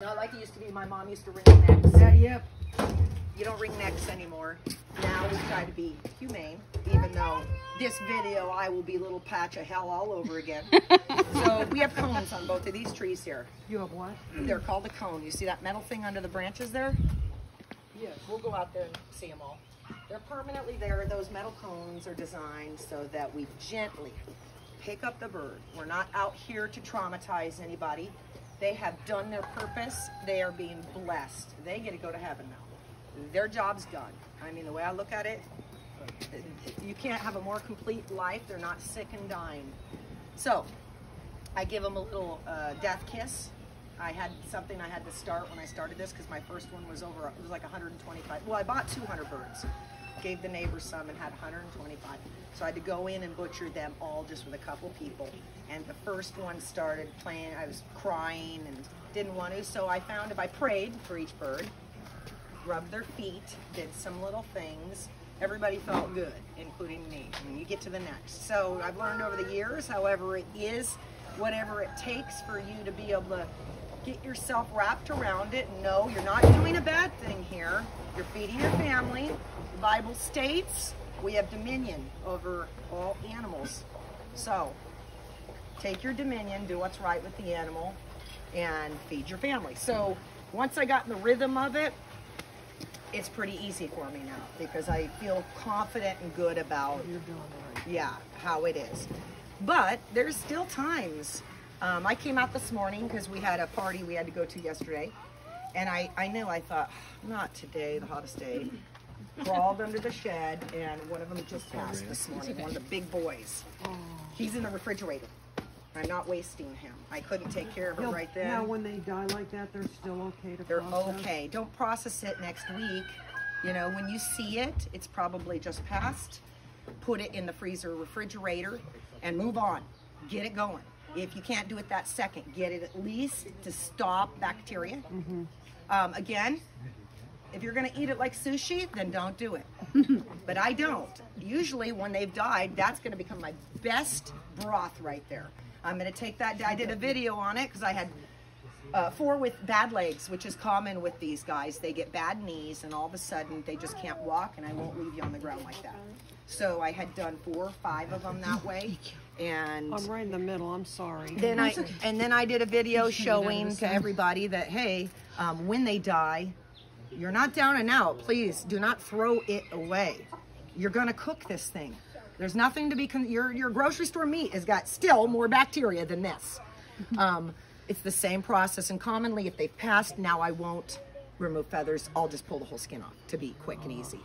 Not like it used to be. My mom used to ring necks. Yep. You don't ring necks anymore. Now we try to be humane, even though this video I will be a little patch of hell all over again. So we have cones on both of these trees here. You have what? They're called a cone. You see that metal thing under the branches there? Yes. We'll go out there and see them all. They're permanently there. Those metal cones are designed so that we gently pick up the bird. We're not out here to traumatize anybody. They have done their purpose. They are being blessed. They get to go to heaven now. Their job's done. I mean, the way I look at it, you can't have a more complete life. They're not sick and dying. So I give them a little death kiss. I had something I had to start when I started this because my first one was over, it was like 125. Well, I bought 200 birds, gave the neighbors some and had 125. So I had to go in and butcher them all just with a couple people. And the first one started playing, I was crying and didn't want to. So I found if I prayed for each bird, rubbed their feet, did some little things, everybody felt good, including me. And you get to the next. So I've learned over the years, however it is, whatever it takes for you to be able to get yourself wrapped around it and know you're not doing a bad thing here. You're feeding your family. The Bible states we have dominion over all animals. So take your dominion, do what's right with the animal, and feed your family. So once I got in the rhythm of it, it's pretty easy for me now because I feel confident and good about how it is. But there's still times. I came out this morning because we had a party we had to go to yesterday. And I knew, I thought, not today, the hottest day. Crawled under the shed, and one of them just passed this morning, one of the big boys. He's in the refrigerator. I'm not wasting him. I couldn't take care of him right then. Now, when they die like that, they're still okay to They're process? okay. Don't process it next week. You know, when you see it, it's probably just passed. Put it in the freezer refrigerator and move on. Get it going. If you can't do it that second, get it at least to stop bacteria. Again, if you're going to eat it like sushi, then don't do it. But I don't. Usually when they've died, that's going to become my best broth right there. I'm going to take that. I did a video on it because I had 4 with bad legs, which is common with these guys. They get bad knees and all of a sudden they just can't walk, and I won't leave you on the ground like that. So I had done 4 or 5 of them that way. And I'm right in the middle. I'm sorry. then I did a video showing to everybody that, hey, when they die, you're not down and out. Please do not throw it away. You're going to cook this thing. There's nothing to be, your grocery store meat has got still more bacteria than this. It's the same process. And commonly, if they've passed, now I won't remove feathers. I'll just pull the whole skin off to be quick and easy.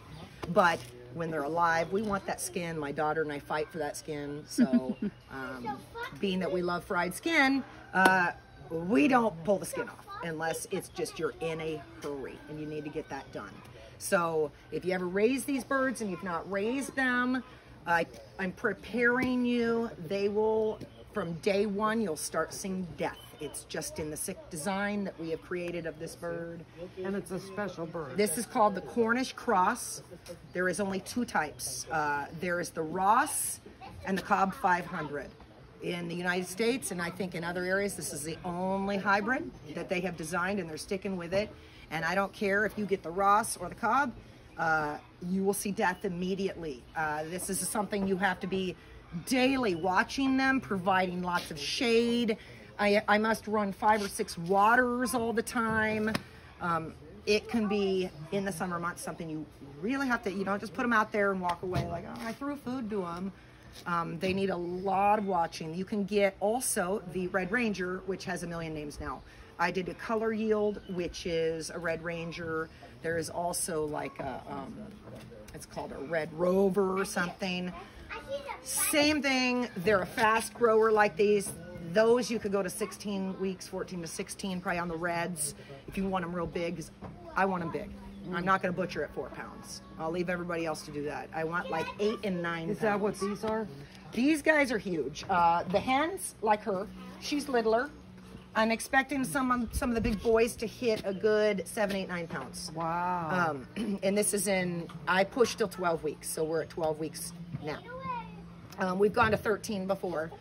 But when they're alive, we want that skin. My daughter and I fight for that skin. So being that we love fried skin, we don't pull the skin off unless it's just you're in a hurry and you need to get that done. So if you ever raise these birds and you've not raised them, I'm preparing you. They will, from day one, you'll start seeing death. It's just in the sick design that we have created of this bird. And it's a special bird. This is called the Cornish Cross. There is only 2 types. There is the Ross and the Cobb 500. In the United States, and I think in other areas, this is the only hybrid that they have designed, and they're sticking with it. And I don't care if you get the Ross or the Cobb, you will see death immediately. This is something you have to be daily watching them, providing lots of shade. I must run 5 or 6 waters all the time. It can be, in the summer months, something you really have to, you don't just put them out there and walk away like, oh, I threw food to them. They need a lot of watching. You can get also the Red Ranger, which has a million names now. I did a color yield, which is a Red Ranger. There is also like a, it's called a Red Rover or something. Same thing. They're a fast grower like these. Those you could go to 16 weeks, 14 to 16, probably on the reds. If you want them real big, 'cause I want them big. I'm not going to butcher at 4 pounds. I'll leave everybody else to do that. I want like 8 and 9 pounds. Is that what these are? These guys are huge. The hens, like her, she's littler. I'm expecting some of the big boys to hit a good 7, 8, 9 pounds. Wow. And this is I pushed till 12 weeks, so we're at 12 weeks now. We've gone to 13 before.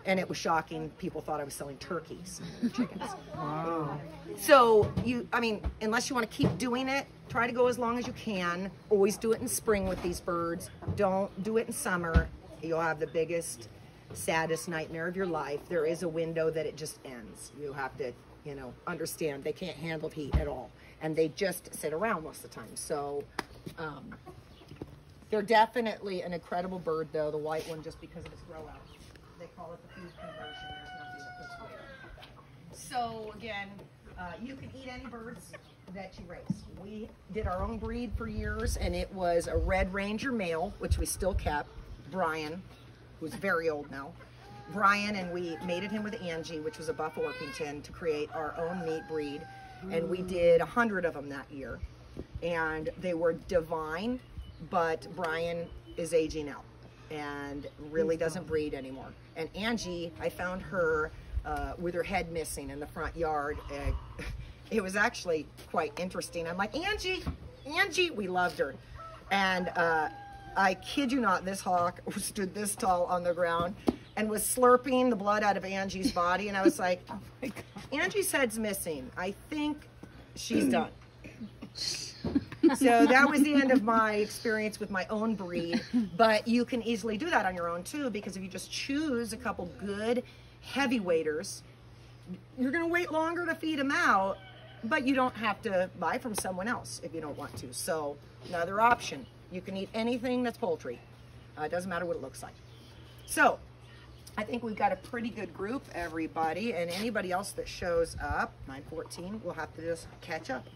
And it was shocking. People thought I was selling turkeys, chickens. Wow. So I mean, unless you want to keep doing it, try to go as long as you can. Always do it in spring with these birds. Don't do it in summer. You'll have the biggest, saddest nightmare of your life. There is a window that it just ends. You have to, you know, understand they can't handle heat at all. And they just sit around most of the time. So they're definitely an incredible bird, though, the white one, just because of its grow out. They call it the food conversion. There's nothing that puts weight on it. So again, you can eat any birds that you raise. We did our own breed for years, and it was a Red Ranger male, which we still kept, Brian, who's very old now. Brian, and we mated him with Angie, which was a Buff Orpington, to create our own meat breed. And we did 100 of them that year. And they were divine, but Brian is aging out and really doesn't breed anymore. And Angie, I found her with her head missing in the front yard. It was actually quite interesting. I'm like, Angie, we loved her. And I kid you not, this hawk stood this tall on the ground and was slurping the blood out of Angie's body. And I was like, oh my God. Angie's head's missing. I think she's done. So that was the end of my experience with my own breed. But you can easily do that on your own too, because if you just choose a couple good heavyweighters, you're going to wait longer to feed them out, but you don't have to buy from someone else if you don't want to. So another option, you can eat anything that's poultry. It doesn't matter what it looks like. So I think we've got a pretty good group, everybody, and anybody else that shows up, 914, we'll have to just catch up.